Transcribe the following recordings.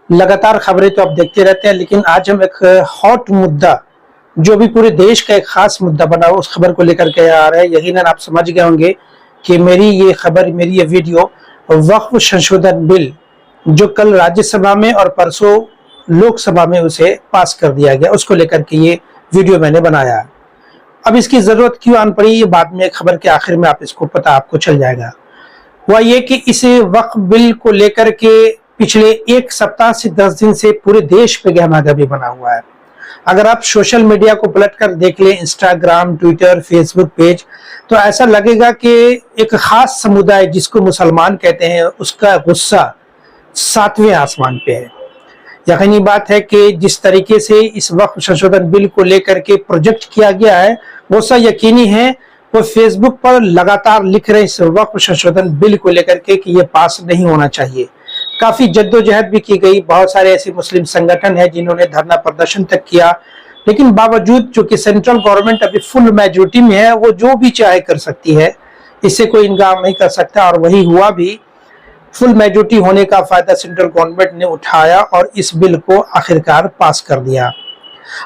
लगातार खबरें तो आप देखते रहते हैं, लेकिन आज हम एक हॉट मुद्दा, जो भी पूरे देश का एक खास मुद्दा बना हो, उस खबर को लेकर के आ रहे हैं। यकीनन आप समझ गए होंगे कि मेरी ये खबर, मेरी ये वीडियो वक्फ संशोधन बिल, जो कल राज्यसभा में और परसों लोकसभा में उसे पास कर दिया गया, उसको लेकर के ये वीडियो मैंने बनाया। अब इसकी जरूरत क्यों आन पड़ी, ये बाद में खबर के आखिर में आप इसको पता आपको चल जाएगा। वह ये कि इस वक्फ बिल को लेकर के पिछले एक सप्ताह से 10 दिन से पूरे देश पे गहमागहमी बना हुआ है। अगर आप सोशल मीडिया को पलट कर देख लें, इंस्टाग्राम, ट्विटर, फेसबुक पेज, तो ऐसा लगेगा कि एक खास समुदाय जिसको मुसलमान कहते हैं, उसका गुस्सा 7वें आसमान पे है। यकीनी बात है कि जिस तरीके से इस वक्फ संशोधन बिल को लेकर के प्रोजेक्ट किया गया है, वो सा यकीनी है। वो फेसबुक पर लगातार लिख रहे इस वक्फ संशोधन बिल को लेकर के कि ये पास नहीं होना चाहिए। काफी जद्दोजहद भी की गई, बहुत सारे ऐसे मुस्लिम संगठन हैं जिन्होंने धरना प्रदर्शन तक किया, लेकिन बावजूद चूंकि सेंट्रल गवर्नमेंट अभी फुल मेजोरिटी में है, वो जो भी चाहे कर सकती है, इससे कोई इनकार नहीं कर सकता। और वही हुआ भी। फुल मेजोरिटी होने का फायदा सेंट्रल गवर्नमेंट ने उठाया और इस बिल को आखिरकार पास कर दिया।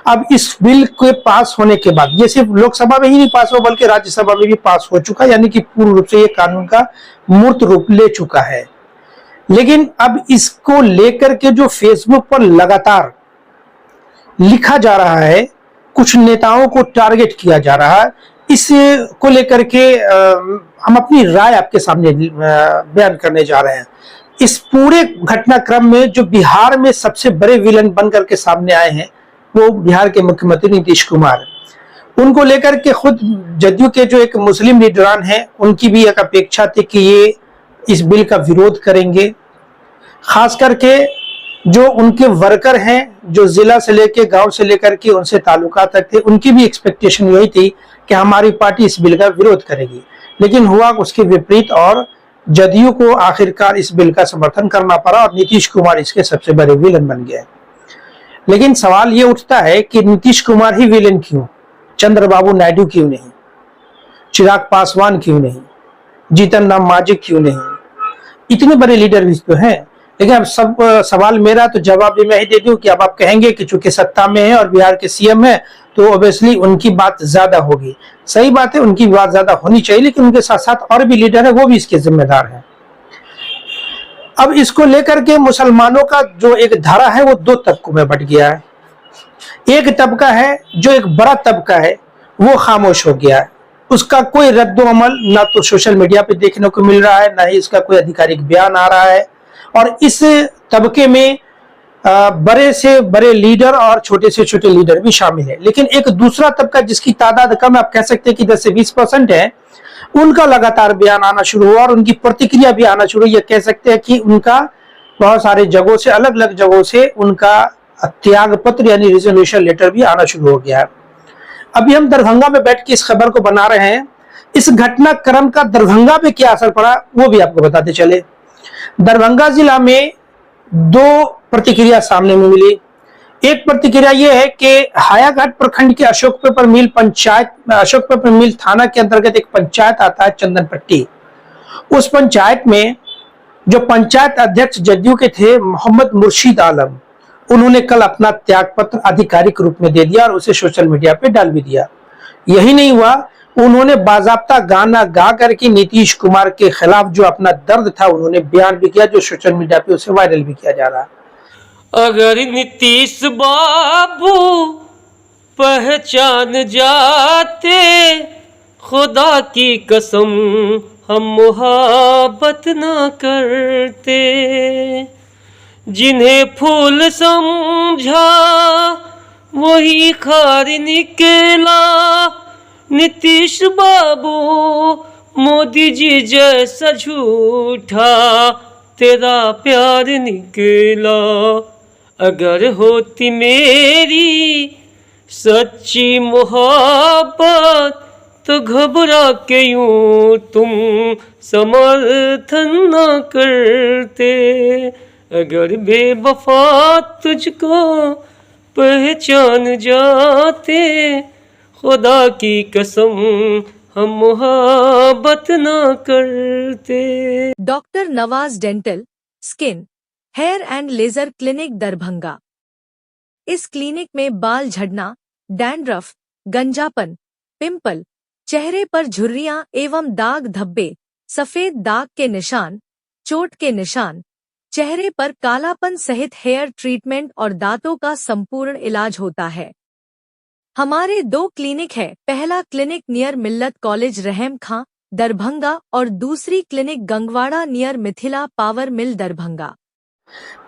अब इस बिल के पास होने के बाद ये सिर्फ लोकसभा में ही नहीं पास हो, बल्कि राज्यसभा में भी पास हो चुका, यानी कि पूर्ण रूप से ये कानून का मूर्त रूप ले चुका है। लेकिन अब इसको लेकर के जो फेसबुक पर लगातार लिखा जा रहा है, कुछ नेताओं को टारगेट किया जा रहा है, इसको लेकर के हम अपनी राय आपके सामने बयान करने जा रहे हैं। इस पूरे घटनाक्रम में जो बिहार में सबसे बड़े विलन बनकर के सामने आए हैं, वो बिहार के मुख्यमंत्री नीतीश कुमार। उनको लेकर के खुद जदयू के जो एक मुस्लिम लीडरान हैं, उनकी भी एक अपेक्षा थी कि ये इस बिल का विरोध करेंगे। खास करके जो उनके वर्कर हैं, जो जिला से लेकर गांव से लेकर के उनसे ताल्लुका तक थे, उनकी भी एक्सपेक्टेशन यही थी कि हमारी पार्टी इस बिल का विरोध करेगी। लेकिन हुआ उसके विपरीत और जदयू को आखिरकार इस बिल का समर्थन करना पड़ा और नीतीश कुमार इसके सबसे बड़े विलन बन गए। लेकिन सवाल ये उठता है कि नीतीश कुमार ही विलेन क्यों, चंद्रबाबू नायडू क्यों नहीं, चिराग पासवान क्यों नहीं, जीतन राम मांझी क्यों नहीं? इतने बड़े लीडर भी तो हैं। लेकिन अब सब सवाल मेरा तो जवाब भी मैं ही दे दूं कि अब आप कहेंगे कि चूंकि सत्ता में है और बिहार के सीएम है, तो ऑब्वियसली उनकी बात ज्यादा होगी। सही बात है, उनकी बात ज्यादा होनी चाहिए, लेकिन उनके साथ साथ और भी लीडर है, वो भी इसके जिम्मेदार हैं। अब इसको लेकर के मुसलमानों का जो एक धारा है, वो दो तबकों में बट गया है। एक तबका है, जो एक बड़ा तबका है, वो खामोश हो गया है। उसका कोई रद्द अमल ना तो सोशल मीडिया पे देखने को मिल रहा है, ना ही इसका कोई आधिकारिक बयान आ रहा है। और इस तबके में बड़े से बड़े लीडर और छोटे से छोटे लीडर भी शामिल है। लेकिन एक दूसरा तबका जिसकी तादाद कम, आप कह सकते हैं कि 10 से 20% है, उनका लगातार बयान आना शुरू हुआ और उनकी प्रतिक्रिया भी आना शुरू। ये कह सकते हैं कि उनका बहुत सारे जगहों से, अलग अलग जगहों से उनका त्याग पत्र यानी रिजोल्यूशन लेटर भी आना शुरू हो गया है। अभी हम दरभंगा में बैठ के इस खबर को बना रहे हैं। इस घटनाक्रम का दरभंगा पे क्या असर पड़ा, वो भी आपको बताते चले। दरभंगा जिला में दो प्रतिक्रिया सामने में मिली। एक प्रतिक्रिया यह है कि हायाघाट प्रखंड के अशोक पेपर मिल पंचायत, अशोक पेपर मिल थाना के अंतर्गत एक पंचायत आता है चंदनपट्टी। उस पंचायत में जो पंचायत अध्यक्ष जदयू के थे मोहम्मद मुर्शीद आलम, उन्होंने कल अपना त्याग पत्र आधिकारिक रूप में दे दिया और उसे सोशल मीडिया पे डाल भी दिया। यही नहीं हुआ, उन्होंने बाजाप्ता गाना गा करके नीतीश कुमार के खिलाफ जो अपना दर्द था, उन्होंने बयान भी किया, जो सोशल मीडिया पे उसे वायरल भी किया जा रहा है। अगर नीतीश बाबू पहचान जाते, खुदा की कसम हम मुहब्बत न करते। जिन्हें फूल समझा वही खार निकला, नीतीश बाबू मोदी जी जैसा झूठा तेरा प्यार निकला। अगर होती मेरी सच्ची मोहब्बत, तो घबरा के यूं तुम समर्थन न करते। अगर बेवफा तुझको पहचान जाते, खुदा की कसम हम मोहब्बत ना करते। Doctor Nawaz dental, skin, hair and laser clinic Darbhanga. इस क्लिनिक में बाल झड़ना, डैंड्रफ, गंजापन, पिंपल, चेहरे पर झुर्रियां एवं दाग धब्बे, सफेद दाग के निशान, चोट के निशान, चेहरे पर कालापन सहित हेयर ट्रीटमेंट और दांतों का संपूर्ण इलाज होता है। हमारे 2 क्लिनिक है। पहला क्लिनिक नियर मिल्लत कॉलेज रहम खां दरभंगा और दूसरी clinic Gangwara near Mithila power mill Darbhanga.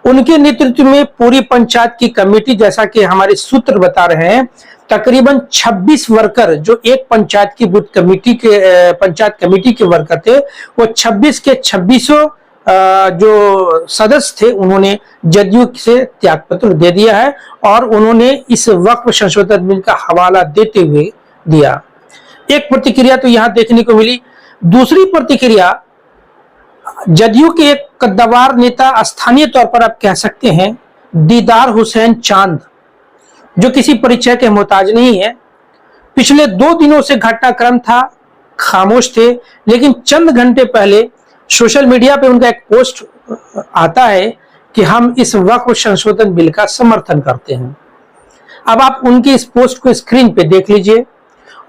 उनके नेतृत्व में पूरी पंचायत की कमेटी, जैसा कि हमारे सूत्र बता रहे हैं, तकरीबन 26 वर्कर जो एक पंचायत की बूथ कमेटी के पंचायत कमेटी के वर्कर थे, वो 26 के 26 जो सदस्य थे उन्होंने जदयू से त्यागपत्र दे दिया है और उन्होंने इस वक्फ संशोधन बिल का हवाला देते हुए दिया। एक प्रतिक्रिया तो यहां देखने को मिली। दूसरी प्रतिक्रिया, जदयू के एक कद्दावर नेता, स्थानीय तौर पर आप कह सकते हैं दीदार हुसैन चांद, जो किसी परिचय के मोहताज नहीं है, पिछले 2 दिनों से घटनाक्रम था, खामोश थे, लेकिन चंद घंटे पहले सोशल मीडिया पे उनका एक पोस्ट आता है कि हम इस वक्फ संशोधन बिल का समर्थन करते हैं। अब आप उनके इस पोस्ट को स्क्रीन पे देख लीजिए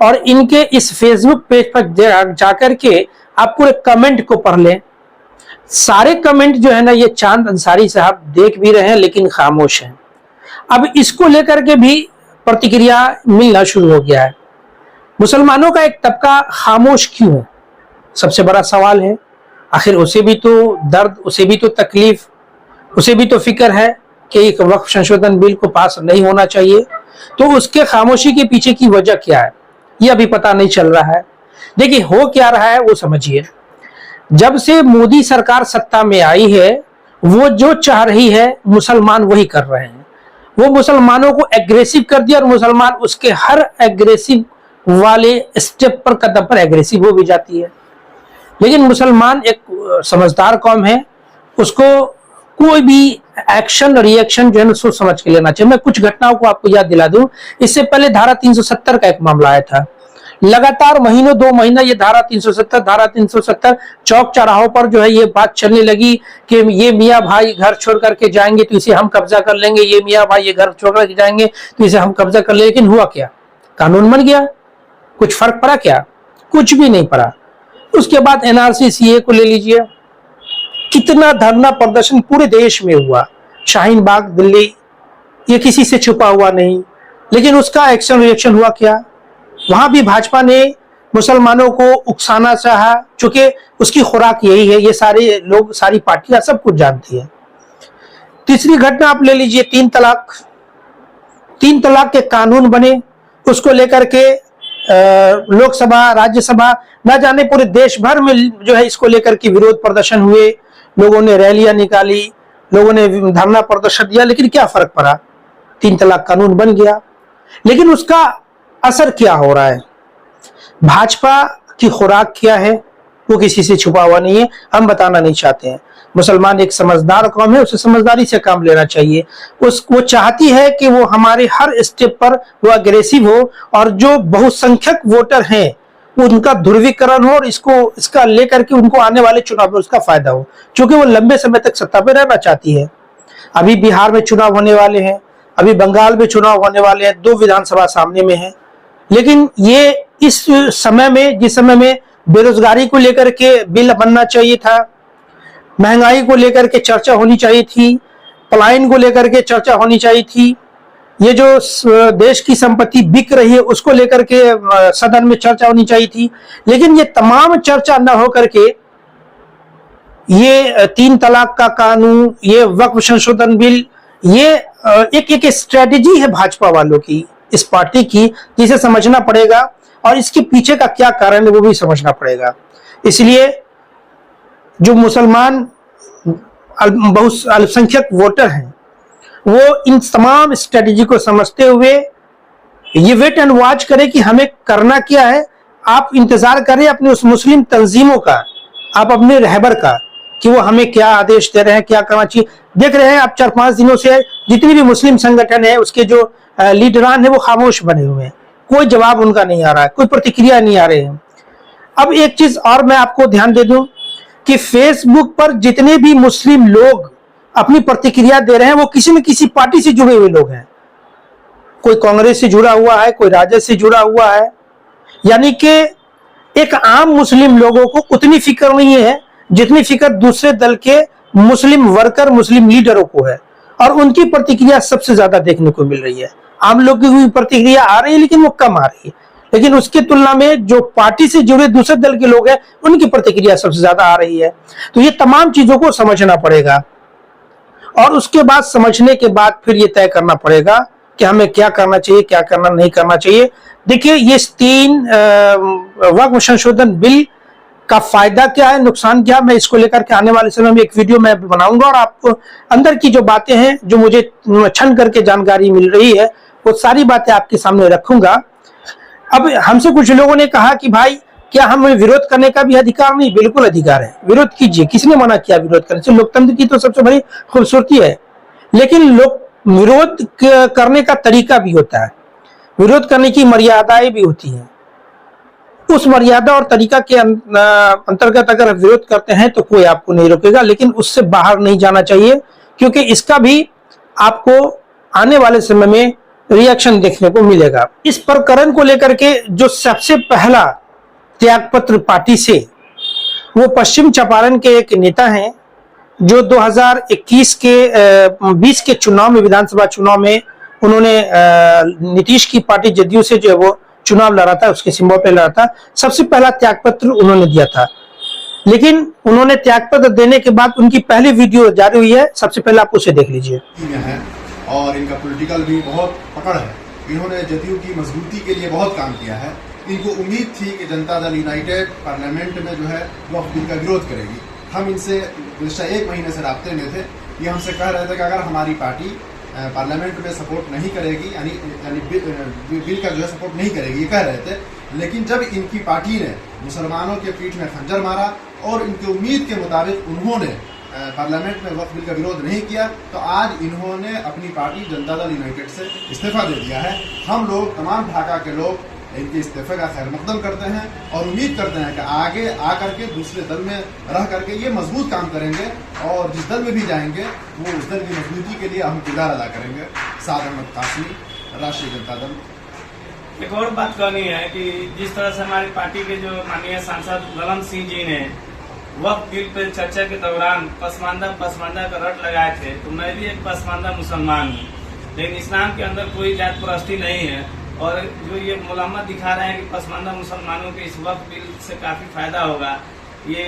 और इनके इस फेसबुक पेज पर जाकर के आप पूरे कमेंट को पढ़ लें। सारे कमेंट जो है ना, ये चांद अंसारी साहब देख भी रहे हैं लेकिन खामोश हैं। अब इसको लेकर के भी प्रतिक्रिया मिलना शुरू हो गया है। मुसलमानों का एक तबका खामोश क्यों है, सबसे बड़ा सवाल है। आखिर उसे भी तो दर्द, उसे भी तो तकलीफ, उसे भी तो फिक्र है कि एक वक्फ संशोधन बिल को पास नहीं होना चाहिए। तो उसके खामोशी के पीछे की वजह क्या है, यह अभी पता नहीं चल रहा है। देखिए हो क्या रहा है वो समझिए। जब से मोदी सरकार सत्ता में आई है, वो जो चाह रही है मुसलमान वही कर रहे हैं। वो मुसलमानों को एग्रेसिव कर दिया और मुसलमान उसके हर एग्रेसिव वाले स्टेप पर, कदम पर एग्रेसिव हो भी जाती है। लेकिन मुसलमान एक समझदार कौम है, उसको कोई भी एक्शन रिएक्शन जो है ना सोच समझ के लेना चाहिए। मैं कुछ घटनाओं को आपको याद दिला दूं। इससे पहले धारा 370 का एक मामला आया था। लगातार महीनों 2 महीना ये धारा 370 चौक चौराहों पर जो है ये बात चलने लगी कि ये मियाँ भाई घर छोड़ करके जाएंगे तो इसे हम कब्जा कर लेंगे, ये मियाँ भाई ये घर छोड़ करके जाएंगे तो इसे हम कब्जा कर लेंगे। लेकिन हुआ क्या, कानून बन गया, कुछ फर्क पड़ा क्या? कुछ भी नहीं पड़ा। उसके बाद एनआरसी सीए को ले लीजिए, कितना धरना प्रदर्शन पूरे देश में हुआ, शाहीन बाग दिल्ली, ये किसी से छुपा हुआ नहीं। लेकिन उसका एक्शन रिएक्शन हुआ क्या? वहां भी भाजपा ने मुसलमानों को उकसाना चाहा, चूंकि उसकी खुराक यही है, ये सारे लोग, सारी पार्टियां सब कुछ जानती है। तीसरी घटना आप ले लीजिए, 3 तलाक। 3 तलाक के कानून बने, उसको लेकर के लोकसभा, राज्यसभा, न जाने पूरे देश भर में जो है इसको लेकर के विरोध प्रदर्शन हुए, लोगों ने रैलियां निकाली, लोगों ने धरना प्रदर्शन दिया। लेकिन क्या फर्क पड़ा? 3 तलाक कानून बन गया। लेकिन उसका असर क्या हो रहा है? भाजपा की खुराक क्या है वो किसी से छुपा हुआ नहीं है, हम बताना नहीं चाहते हैं। मुसलमान एक समझदार कौम है, उसे समझदारी से काम लेना चाहिए। वो चाहती है कि वो हमारे हर स्टेप पर वो अग्रेसिव हो और जो बहुसंख्यक वोटर हैं उनका ध्रुवीकरण हो और इसका लेकर के उनको आने वाले चुनाव में उसका फायदा हो, क्योंकि वो लंबे समय तक सत्ता पर रहना चाहती है। अभी बिहार में चुनाव होने वाले हैं, अभी बंगाल में चुनाव होने वाले हैं, 2 विधानसभा सामने में है। लेकिन ये इस समय में, जिस समय में बेरोजगारी को लेकर के बिल बनना चाहिए था, महंगाई को लेकर के चर्चा होनी चाहिए थी, पलायन को लेकर के चर्चा होनी चाहिए थी, ये जो देश की संपत्ति बिक रही है उसको लेकर के सदन में चर्चा होनी चाहिए थी। लेकिन ये तमाम चर्चा न हो करके ये 3 तलाक का कानून, ये वक्फ संशोधन बिल, ये एक स्ट्रेटेजी है भाजपा वालों की, इस पार्टी की, जिसे समझना पड़ेगा और इसके पीछे का क्या कारण है वो भी समझना पड़ेगा। इसलिए जो मुसलमान बहुत अल्पसंख्यक वोटर हैं वो इन तमाम स्ट्रेटेजी को समझते हुए ये वेट एंड वॉच करें कि हमें करना क्या है। आप इंतजार करें अपने उस मुस्लिम तंजीमों का, आप अपने रहबर का, कि वो हमें क्या आदेश दे रहे हैं, क्या करना चाहिए। देख रहे हैं आप 4-5 दिनों से जितनी भी मुस्लिम संगठन है उसके जो लीडरान है वो खामोश बने हुए हैं, कोई जवाब उनका नहीं आ रहा है, कोई प्रतिक्रिया नहीं आ रहे हैं। अब एक चीज और मैं आपको ध्यान दे दूं कि फेसबुक पर जितने भी मुस्लिम लोग अपनी प्रतिक्रिया दे रहे हैं वो किसी न किसी पार्टी से जुड़े हुए लोग हैं। कोई कांग्रेस से जुड़ा हुआ है, कोई राजद से जुड़ा हुआ है। यानी कि एक आम मुस्लिम लोगों को उतनी फिक्र नहीं है जितनी फिक्र दूसरे दल के मुस्लिम वर्कर, मुस्लिम लीडरों को है, और उनकी प्रतिक्रिया सबसे ज्यादा देखने को मिल रही है। आम लोग की प्रतिक्रिया आ रही है लेकिन वो कम आ रही है, लेकिन उसकी तुलना में जो पार्टी से जुड़े दूसरे दल के लोग हैं उनकी प्रतिक्रिया सबसे ज्यादा आ रही है। तो ये तमाम चीजों को समझना पड़ेगा, और उसके बाद समझने के बाद फिर ये तय करना पड़ेगा कि हमें क्या करना चाहिए, क्या करना नहीं करना चाहिए। देखिए, ये 3 वक्फ संशोधन बिल का फायदा क्या है, नुकसान क्या, मैं इसको लेकर के आने वाले समय में एक वीडियो मैं बनाऊंगा, और आपको अंदर की जो बातें हैं, जो मुझे छन करके जानकारी मिल रही है, वो सारी बातें आपके सामने रखूंगा। अब हमसे कुछ लोगों ने कहा कि भाई क्या हमें विरोध करने का भी अधिकार नहीं? बिल्कुल अधिकार है, विरोध कीजिए, किसने मना किया विरोध करने से? लोकतंत्र की तो सबसे बड़ी खूबसूरती है। लेकिन विरोध करने का तरीका भी होता है, विरोध करने की मर्यादाएं भी होती हैं। उस मर्यादा और तरीका के अंतर्गत अगर विरोध करते हैं तो कोई आपको नहीं रोकेगा, लेकिन उससे बाहर नहीं जाना चाहिए, क्योंकि इसका भी आपको आने वाले समय में रिएक्शन देखने को मिलेगा। इस प्रकरण को लेकर के जो सबसे पहला त्यागपत्र पार्टी से, वो पश्चिम चंपारण के एक नेता हैं जो 2021 के 20 के चुनाव में, विधानसभा चुनाव में उन्होंने नीतीश की पार्टी जदयू से जो है वो चुनाव लड़ा था, उसके सिंबल पे लड़ा था। सबसे पहला त्यागपत्र उन्होंने दिया था, लेकिन उन्होंने त्यागपत्र देने के बाद उनकी पहली वीडियो जारी हुई है, सबसे पहले आप उसे देख लीजिए। और इनका पॉलिटिकल भी बहुत पकड़ है, इन्होंने जदयू की मजबूती के लिए बहुत काम किया है। इनको उम्मीद थी कि जनता दल यूनाइटेड पार्लियामेंट में जो है वक्फ बिल का विरोध करेगी। हम इनसे पिछले 1 महीने से राब्ते में थे, ये हमसे कह रहे थे कि अगर हमारी पार्टी पार्लियामेंट में सपोर्ट नहीं करेगी, यानी बिल का जो है सपोर्ट नहीं करेगी, ये कह रहे थे। लेकिन जब इनकी पार्टी ने मुसलमानों के पीठ में खंजर मारा और इनकी उम्मीद के मुताबिक उन्होंने पार्लियामेंट में वक्फ बिल का विरोध नहीं किया, तो आज इन्होंने अपनी पार्टी जनता दल यूनाइटेड से इस्तीफा दे दिया है। हम लोग, तमाम ढाका के लोग इनके इस्तीफे का खैर मकदम करते हैं और उम्मीद करते हैं कि आगे आकर के दूसरे दल में रह करके ये मजबूत काम करेंगे, और जिस दल में भी जाएंगे वो उस दल की मजबूती के लिए अहम किरदार अदा करेंगे। साद अहमद कासमी, राष्ट्रीय जनता दल। एक और बात कहनी है कि जिस तरह से हमारी पार्टी के जो माननीय सांसद ललन सिंह जी ने वक्फ बिल पर चर्चा के दौरान पसमानदा का रट लगाए थे, तो मैं भी एक पसमानदा मुसलमान हूँ, लेकिन इस्लाम के अंदर कोई जात परस्ती नहीं है। और जो ये मुलामत दिखा रहे हैं कि पसमानदा मुसलमानों के इस वक्फ बिल से काफी फायदा होगा, ये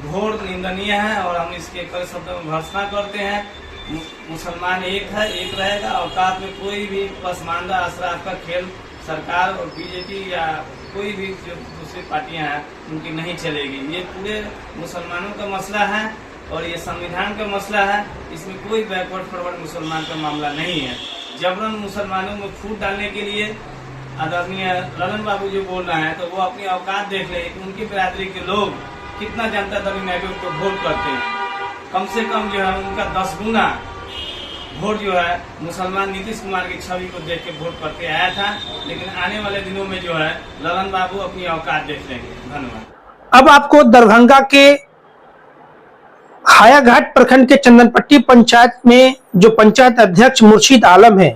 घोर निंदनीय है, और हम इसके कड़े शब्दों में भर्त्सना करते हैं। मुसलमान एक है, एक रहेगा। औकात में कोई भी पसमानदा अशराफ का खेल सरकार और बीजेपी या कोई भी जो दूसरी पार्टियां हैं उनकी नहीं चलेगी। ये पूरे मुसलमानों का मसला है और ये संविधान का मसला है। इसमें कोई बैकवर्ड फॉरवर्ड मुसलमान का मामला नहीं है। जबरन मुसलमानों में फूट डालने के लिए आदरणीय ललन बाबू जो बोल रहे हैं, तो वो अपनी औकात देख ले कि उनकी बिरादरी के लोग कितना जनता दल यूनाइटेड को वोट करते हैं। कम से कम जो है उनका 10 गुना वोट जो है मुसलमान नीतीश कुमार की छवि को देख के वोट करके आया था। लेकिन आने वाले दिनों में जो है ललन बाबू अपनी औकात देख लेंगे। धन्यवाद। अब आपको दरभंगा के हायाघाट प्रखंड के चंदनपट्टी पंचायत में जो पंचायत अध्यक्ष मुर्शीद आलम है,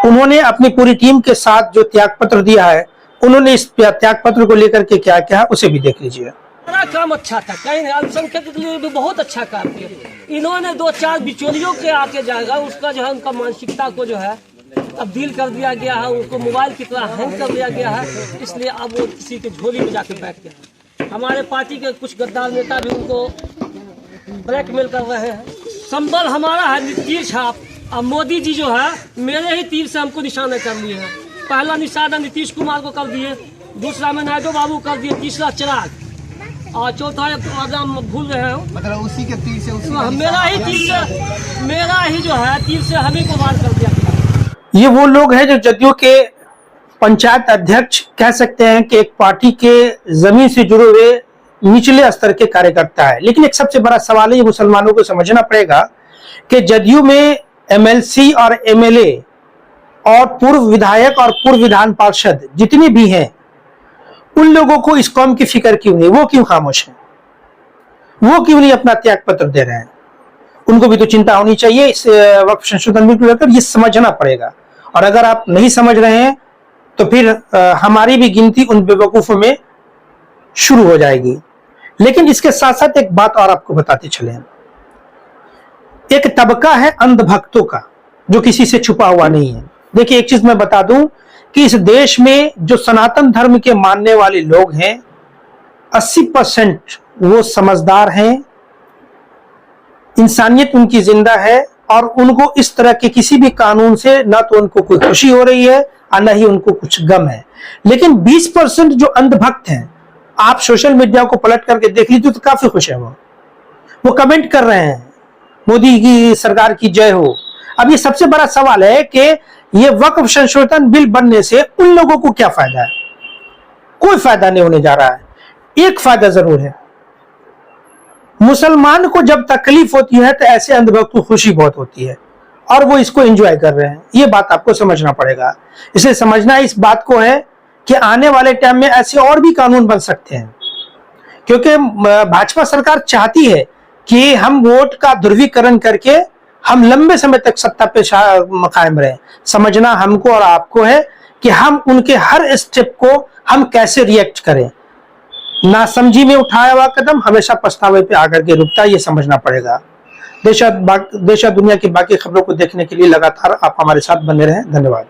उन्होंने अपनी पूरी टीम के साथ जो त्यागपत्र दिया है, उन्होंने इस त्यागपत्र को लेकर के क्या क्या है उसे भी देख लीजिए। बड़ा काम अच्छा था, कहीं अल्पसंख्यक के लिए भी बहुत अच्छा काम किया। इन्होंने 2-4 बिचौलियों के आके जाएगा, उसका जो है उनका मानसिकता को जो है तब्दील कर दिया गया है, उनको मोबाइल की तरह हैंग कर दिया गया है, इसलिए अब वो किसी के झोली में जाके बैठ गए। हमारे पार्टी के कुछ गद्दार नेता भी उनको ब्लैकमेल कर रहे हैं। संबल हमारा है तीर छाप, अब मोदी जी जो है मेरे ही तीर से हमको निशाना कर लिए हैं। पहला निशाना नीतीश कुमार को कर दिए, दूसरा में नायडू बाबू कर दिए, तीसरा चिराग, और चौथा नाम भूल रहे हो, मतलब उसी के तीर से मेरा ही जो है तीर से हम ही को वार कर दिया। ये वो लोग हैं जो जदयू के पंचायत अध्यक्ष कह सकते हैं कि एक पार्टी के जमीन से जुड़े हुए निचले स्तर के कार्यकर्ता है। लेकिन एक सबसे बड़ा सवाल है, ये मुसलमानों को समझना पड़ेगा कि जदयू में एमएलसी और एमएलए और पूर्व विधायक और पूर्व विधान पार्षद जितने भी हैं, उन लोगों को इस कौम की फिक्र क्यों नहीं? वो क्यों खामोश है? वो क्यों नहीं अपना त्यागपत्र दे रहे हैं? उनको भी तो चिंता होनी चाहिए इस वक्फ संशोधन बिल को लेकर, ये समझना पड़ेगा। और अगर आप नहीं समझ रहे हैं तो फिर हमारी भी गिनती उन बेवकूफों में शुरू हो जाएगी। लेकिन इसके साथ साथ एक बात और आपको बताते चले, एक तबका है अंधभक्तों का जो किसी से छुपा हुआ नहीं है। देखिए एक चीज मैं बता दूं कि इस देश में जो सनातन धर्म के मानने वाले लोग हैं 80% वो समझदार हैं, इंसानियत उनकी जिंदा है और उनको इस तरह के किसी भी कानून से ना तो उनको कोई खुशी हो रही है और ना ही उनको कुछ गम है। लेकिन 20% जो अंधभक्त हैं, आप सोशल मीडिया को पलट करके देख लीजिए तो काफी खुश है वो कमेंट कर रहे हैं मोदी की सरकार की जय हो। अब ये सबसे बड़ा सवाल है कि ये वक्फ संशोधन बिल बनने से उन लोगों को क्या फायदा है? कोई फायदा नहीं होने जा रहा है। एक फायदा जरूर है, मुसलमान को जब तकलीफ होती है तो ऐसे अंधभक्त को खुशी बहुत होती है और वो इसको एंजॉय कर रहे हैं। ये बात आपको समझना पड़ेगा। इसे समझना इस बात को है कि आने वाले टाइम में ऐसे और भी कानून बन सकते हैं, क्योंकि भाजपा सरकार चाहती है कि हम वोट का ध्रुवीकरण करके हम लंबे समय तक सत्ता पे कायम रहे। समझना हमको और आपको है कि हम उनके हर स्टेप को हम कैसे रिएक्ट करें। नासमझी में उठाया हुआ कदम हमेशा पछतावे पे आकर के रुकता है, ये समझना पड़ेगा। देश और दुनिया की बाकी खबरों को देखने के लिए लगातार आप हमारे साथ बने रहें। धन्यवाद।